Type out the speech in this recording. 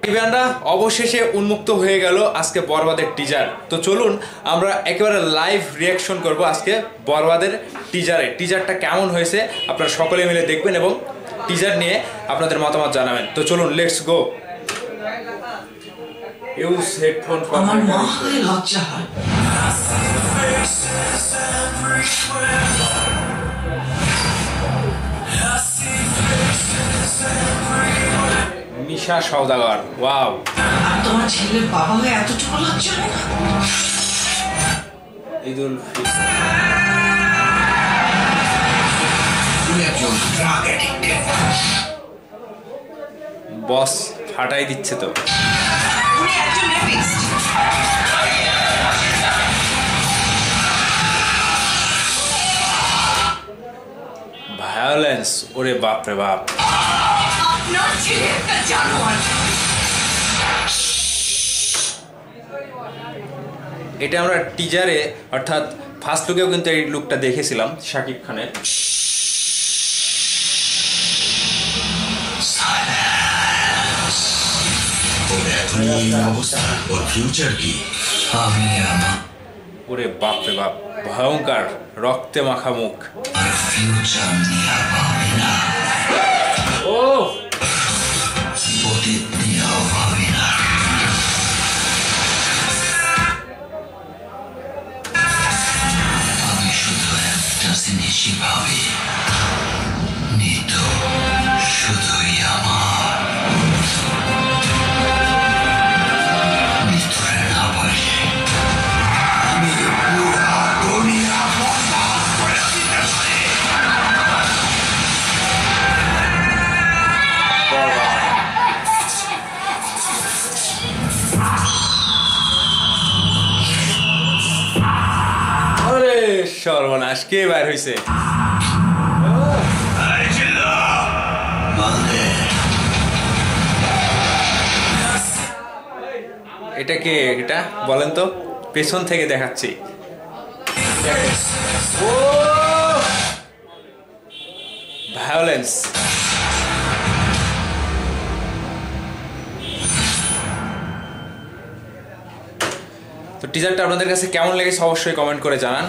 ইভেন্টটা অবশেষে উন্মুক্ত হয়ে গেল আজকে বরবাদের টিজার। তো চলুন আমরা একেবারে লাইভ রিয়াকশন করব আজকে বরবাদের টিজারটা কেমন হয়েছে আপনারা সকলে মিলে দেখবেন এবং টিজার নিয়ে আপনাদের মতামত জানাবেন। তো চলুন let's go. Use headphone for আমার মা হয়ে লজ্জা হয়। মিশা সওদাগর, ওয়াও। আর তোমার ছেলের বাবা হয়ে এতটুকু লজ্জা হয় না? ঈদুল ফিতর। তুমি একজন ড্রাগ অ্যাডিক্টেড। বস ফাটাই দিচ্ছে তো। তুমি একজন রেপিস্ট। ভায়োলেন্স, ওরে বাপ রে বাপ। আপনার ছেলে একটা জানোয়ার। এটা আমরা টিজারে অর্থাৎ ফার্স্ট লুকেও কিন্তু এই লুকটা দেখেছিলাম শাকিব খানের। ওর ফিউচার কি? ওরে বাপ রে বাপ, ভয়ঙ্কর, রক্তে মাখা মুখ। ফিউচার নিয়ে ভাবি না, ও অতীত নিয়েও ভাবি না। আমি শুধু একটা জিনিসই ভাবি, নিতু শুধুই আমার। নিতুরে না বলে আমি পুরা দুনিয়া বরবাদ করে দিতে পারি। আরে সর্বনাশ, কে বাইর হইছে? এটা কে? এটা বলেন তো, পেছন থেকে দেখাচ্ছি। ও ভায়োলেন্স। তো টিজারটা আপনাদের কাছে কেমন লেগেছে অবশ্যই কমেন্ট করে জানান।